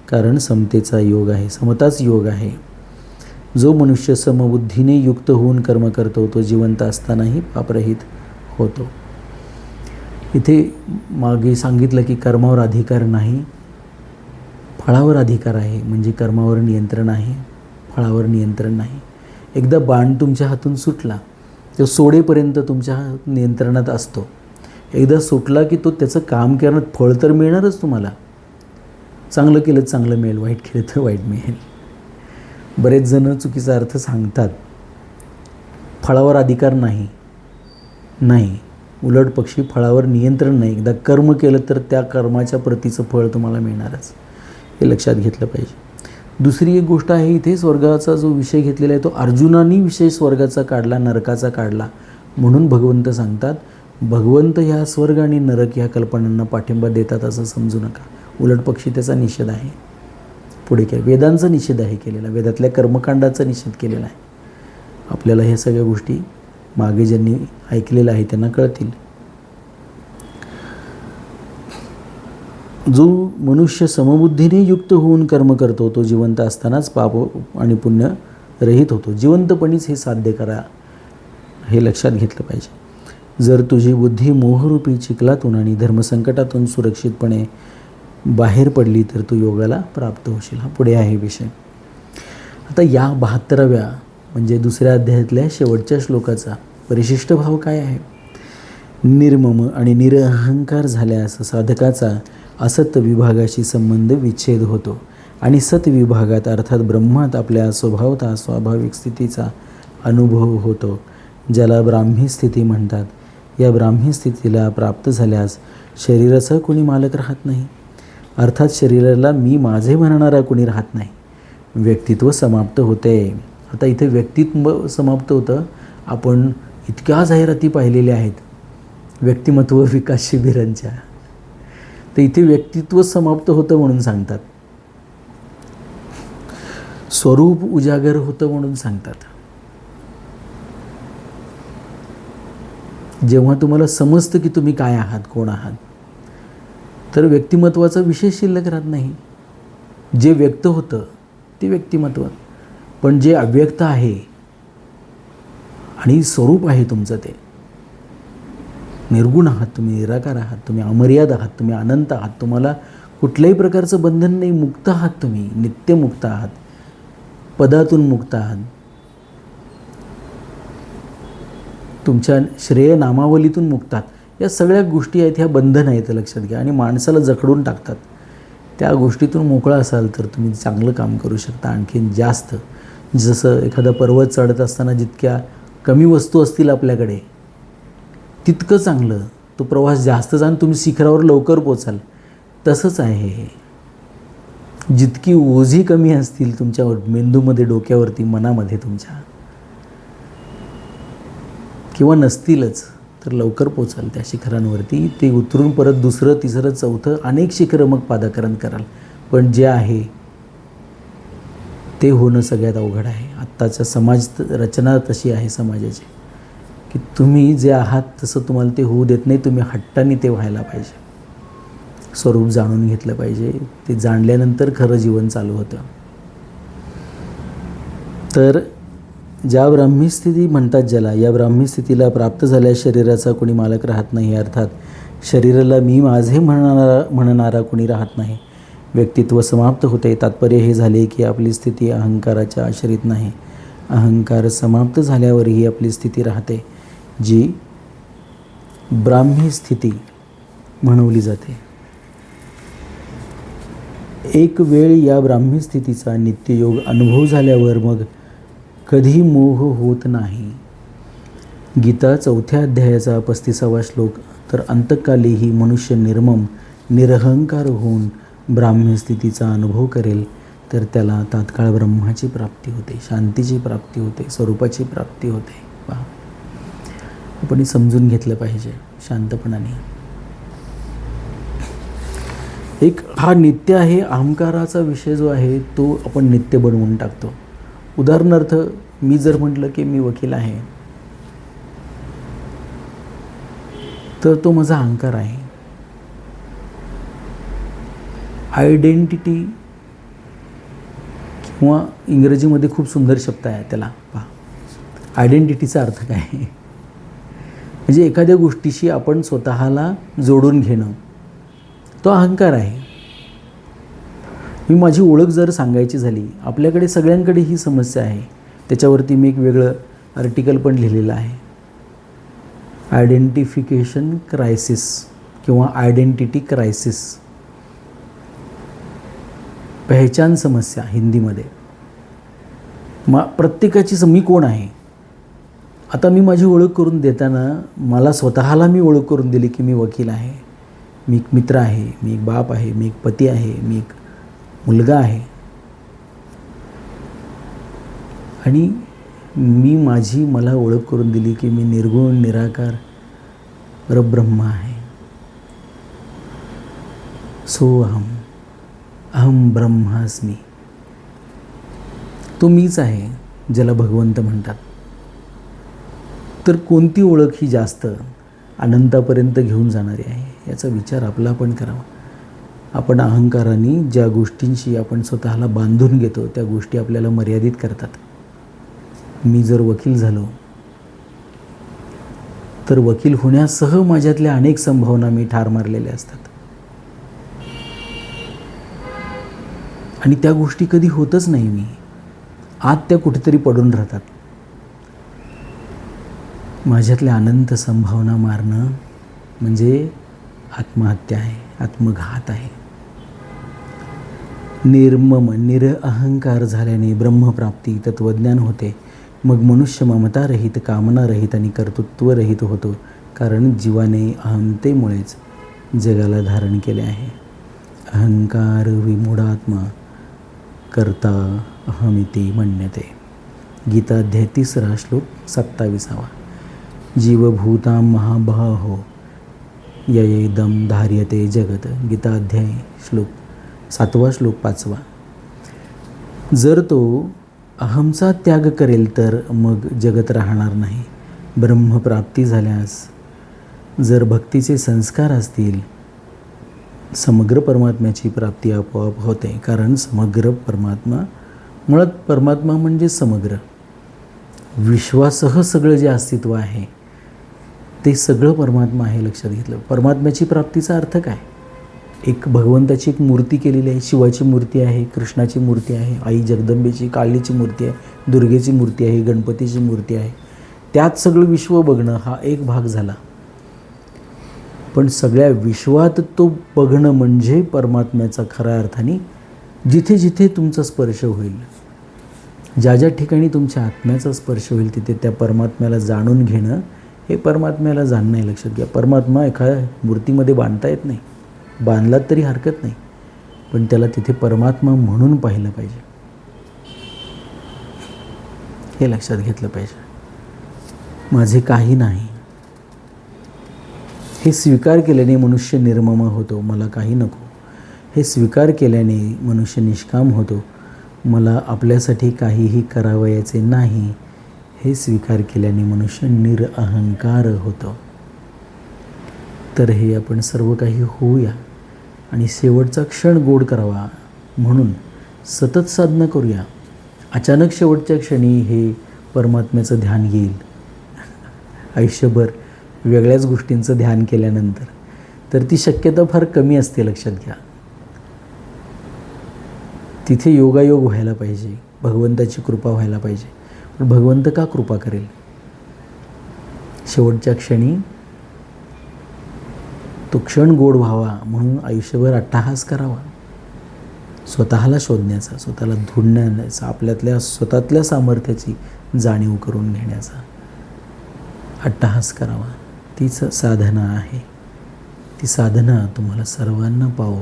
कारण समतेचा योग आहे, समताच योग आहे. जो मनुष्य समबुद्धीने युक्त होऊन कर्म करतो तो जिवंत असतानाही पापरहित होतो. इथे मागे सांगितलं की कर्मावर अधिकार नाही, फळावर अधिकार आहे. म्हणजे कर्मावर नियंत्रण आहे, फळावर नियंत्रण नाही. एकदा बाण तुमच्या हातून सुटला तो सोडेपर्यंत तुमच्या नियंत्रणात असतो. एकदा सुटला की तो त्याचं काम करण्यात फळ तर मिळणारच तुम्हाला. चांगलं केलं चांगलं मिळेल, वाईट केलं तर वाईट मिळेल. बरेच जण चुकीचा अर्थ सांगतात. फळावर अधिकार नाही, उलट पक्षी फळावर नियंत्रण नाही. एकदा कर्म केलं तर त्या कर्माच्या प्रतीचं फळ तुम्हाला मिळणारच, हे लक्षात घेतलं पाहिजे. दुसरी एक गोष्ट आहे, इथे स्वर्गाचा जो विषय घेतलेला आहे तो अर्जुनानी विषय स्वर्गाचा काढला, नरकाचा काढला. म्हणून भगवंत सांगतात, भगवंत ह्या स्वर्ग आणि नरक ह्या कल्पनांना पाठिंबा देतात असं समजू नका. उलट पक्षी त्याचा निषेध आहे. पुढे काय वेदांचा निषेध आहे केलेला, वेदातल्या कर्मकांडाचा निषेध केलेला आहे. आपल्याला ह्या सगळ्या गोष्टी मागे ज्यांनी ऐकलेलं आहे त्यांना कळतील. जो मनुष्य समबुद्धीने युक्त होऊन कर्म करतो तो जिवंत असतानाच पाप आणि पुण्य रहित होतो. जिवंतपणीच हे साध्य करा, हे लक्षात घेतलं पाहिजे. जर तुझी बुद्धी मोहरूपी चिखलातून आणि धर्मसंकटातून सुरक्षितपणे बाहेर पडली तर तू योगाला प्राप्त होशील. हा पुढे आहे विषय. आता या 72व्या म्हणजे दुसऱ्या अध्यायातल्या शेवटच्या श्लोकाचा परिशिष्ट भाव काय आहे? निर्मम आणि निरअहंकार झाल्यास साधकाचा असत विभागाशी संबंध विच्छेद होतो आणि सत विभागात अर्थात ब्रह्मात आपल्या स्वभावता स्वाभाविक स्थितीचा अनुभव होतो, ज्याला ब्राह्मी स्थिती म्हणतात. या ब्राह्मी स्थितीला प्राप्त झाल्यास शरीराचा कोणी मालक राहत नाही, अर्थात शरीराला मी माझे म्हणणारा कोणी राहत नाही. व्यक्तित्व समाप्त होते. आता इथे व्यक्तित्व समाप्त होतं. आपण इतक्या जाहिराती पाहिलेल्या आहेत व्यक्तिमत्व विकास शिबिरांच्या, तर इथे व्यक्तित्व समाप्त होतं म्हणून सांगतात, स्वरूप उजागर होतं म्हणून सांगतात. जेव्हा तुम्हाला समजतं की तुम्ही काय आहात, कोण आहात, तर व्यक्तिमत्वाचा विषय शिल्लक राहत नाही. जे व्यक्त होतं ते व्यक्तिमत्व, पण जे अव्यक्त आहे आणि स्वरूप आहे तुमचं ते निर्गुण आहात, तुम्ही निराकार आहात, तुम्ही अमर्याद आहात, तुम्ही अनंत आहात, तुम्हाला कुठल्याही प्रकारचं बंधन नाही, मुक्त आहात, तुम्ही नित्यमुक्त आहात, पदातून मुक्त आहात, तुमच्या श्रेय नामावलीतून मुक्त आहात. या सगळ्या गोष्टी आहेत, ह्या बंधन आहेत, लक्षात घ्या. आणि माणसाला जखडून टाकतात. त्या गोष्टीतून मोकळा असाल तर तुम्ही चांगलं काम करू शकता आणखीन जास्त. जसं एखादा पर्वत चढत असताना जितक्या कमी वस्तू असतील आपल्याकडे तितकं चांगलं, तो प्रवास जास्त जाऊन तुम्ही शिखरावर लवकर पोचाल. तसंच आहे हे. जितकी ओझी कमी असतील तुमच्या मेंदूमध्ये, डोक्यावरती, मनामध्ये तुमच्या, किंवा नसतीलच, तर लवकर पोचाल त्या शिखरांवरती. ते उतरून परत दुसरं, तिसरं, चौथं अनेक शिखरं मग पादाकरण कराल. पण जे आहे ते होणं सगळ्यात अवघड आहे. आत्ताच्या समाज रचना तशी आहे समाजाची की तुम्ही जे आहात तसं तुम्हाला ते होऊ देत नाही. तुम्ही हट्टाने ते व्हायला पाहिजे. स्वरूप जाणून घेतलं पाहिजे. ते जाणल्यानंतर खरं जीवन चालू होतं. तर ज्या ब्राह्मी स्थिती म्हणतात ज्याला, या ब्राह्मी स्थितीला प्राप्त झाल्यास शरीराचा कोणी मालक राहत नाही, अर्थात शरीराला मी माझे म्हणणारा कोणी राहत नाही. व्यक्तित्व समाप्त होते. तात्पर्य हे झाले की आपली स्थिती अहंकाराच्या आश्रित नाही. अहंकार समाप्त झाल्यावरही आपली स्थिती राहते, जी ब्राह्मी स्थिती म्हणवली जाते. एक वेळ या ब्राह्मी स्थितीचा नित्ययोग अनुभव झाल्यावर मग कधी मोह होत नाही. गीता 4थ्या अध्यायाचा 35वा श्लोक. तर अंतकालीही मनुष्य निर्मम निरहंकार होऊन ब्राह्मी स्थितीचा अनुभव करेल तर त्याला तात्काळ ब्रह्माची प्राप्ती होते, शांतीची प्राप्ती होते, स्वरूपाची प्राप्ती होते. पहा, आपण समजून घेतलं पाहिजे शांतपणाने. एक हा नित्य आहे, अहंकाराचा विषय जो आहे तो आपण नित्य बनवून टाकतो. उदाहरणार्थ मी जर म्हटलं की मी वकील आहे, तर तो माझा अहंकार आहे. आयडेंटिटी किंवा इंग्रजीमध्ये खूप सुंदर शब्द आहे त्याला, पहा. आयडेंटिटीचा अर्थ काय आहे? म्हणजे एखाद्या गोष्टीशी आपण स्वतःला जोडून घेणं, तो अहंकार आहे. मी माझी ओळख जर सांगायची झाली, आपल्याकडे सगळ्यांकडे ही समस्या आहे. त्याच्यावरती मी एक वेगळं आर्टिकल पण लिहिलेलं आहे, आयडेंटिफिकेशन क्रायसिस किंवा आयडेंटिटी क्रायसिस, पहचान समस्या हिंदीमध्ये. प्रत्येकाची मी कोण आहे. आता मी माझी ओळख करून देताना मला स्वतःला मी ओळख करून दिली की मी वकील आहे, मी एक मित्र आहे, मी एक बाप आहे, मी एक पती आहे, मी एक मुलगा आहे. आणि मला ओळख करून दिली की मी निर्गुण निराकार परब्रह्म आहे. अहम ब्रह्मास्मी. तो मीच आहे ज्याला भगवंत म्हणतात. तर कोणती ओळख ही जास्त अनंतापर्यंत घेऊन जाणारी आहे याचा विचार आपला पण करावा. आपण अहंकाराने ज्या गोष्टींशी आपण स्वतःला बांधून घेतो त्या गोष्टी आपल्याला मर्यादित करतात. मी जर वकील झालो तर वकील होण्यासह माझ्यातल्या अनेक संभावना मी ठार मारलेल्या असतात आणि त्या गोष्टी कधी होतच नाही. मी आत त्या कुठेतरी पडून राहतात. माझ्यातल्या अनंत संभावना मारणं म्हणजे आत्महत्या आहे, आत्मघात आहे. निर्मम निरअहंकार झाल्याने ब्रह्मप्राप्ती तत्वज्ञान होते. मग मनुष्य ममतारहित, कामनारहित आणि कर्तृत्वरहित होतो, कारण जीवाने अहंतेमुळेच जगाला धारण केले आहे. अहंकार विमूढात्मा कर्ता अहमिती मन्यते. गीताध्याय 3 श्लोक 27. जीवभूतां महाबाहो ययेदं धार्यते जगत. गीताध्याय 7 श्लोक 5. जर तो अहमचा त्याग करेल तर मग जगत राहणार नाही. ब्रह्मप्राप्ती झाल्यास जर भक्तीचे संस्कार असतील, समग्र परमात्म्याची प्राप्ती आपोआप होते. कारण समग्र परमात्मा, मुळात परमात्मा म्हणजे समग्र विश्वासह सगळं जे अस्तित्व आहे ते सगळं परमात्मा आहे. लक्षात घेतलं. परमात्म्याची प्राप्तीचा अर्थ काय? एक भगवंताची एक मूर्ती केलेली आहे. शिवाची मूर्ती आहे, कृष्णाची मूर्ती आहे, आई जगदंबेची, काळीची मूर्ती आहे, दुर्गेची मूर्ती आहे, गणपतीची मूर्ती आहे. त्यात सगळं विश्व बघणं हा एक भाग झाला. पण सगळ्या विश्वात तो बघणं म्हणजे परमात्म्याचा खऱ्या अर्थाने जिथे जिथे तुमचा स्पर्श होईल, ज्या ज्या ठिकाणी तुमच्या आत्म्याचा स्पर्श होईल तिथे त्या परमात्म्याला जाणून घेणं हे परमात्म्याला जाणणं आहे. लक्षात घ्या. परमात्मा एखाद्या मूर्तीमध्ये बांधता येत नाही, बांधलात तरी हरकत नाही, पण त्याला तिथे परमात्मा म्हणून पाहिलं पाहिजे. हे लक्षात घेतलं पाहिजे. माझे काही नाही हे स्वीकार केल्याने मनुष्य निर्मम होतो. मला काही नको हे स्वीकार केल्याने मनुष्य निष्काम होतो. मला आपल्यासाठी काहीही करावयाचे नाही हे स्वीकार केल्याने मनुष्य निरअहंकार होतो. तर हे आपण सर्व काही होऊया आणि शेवटचा क्षण गोड करावा म्हणून सतत साधना करूया. अचानक शेवटच्या क्षणी हे परमात्म्याचं ध्यान येईल. आयुष्यभर वेगळ्याच गोष्टींचं ध्यान केल्यानंतर तर ती शक्यता फार कमी असते. लक्षात घ्या. तिथे योगायोग व्हायला पाहिजे, भगवंताची कृपा व्हायला पाहिजे. पण भगवंत का कृपा करेल? शेवटच्या क्षणी तो क्षण गोड व्हावा म्हणून आयुष्यभर अट्टहास करावा. स्वतःला शोधण्याचा, स्वतःला ढूंढण्याचा, आपल्यातल्या स्वतःतल्या सामर्थ्याची जाणीव करून घेण्याचा अट्टहास करावा. तीच साधना आहे. ती साधना तुम्हाला सर्वांना पावो.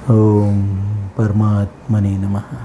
ओम परमात्मने नमः.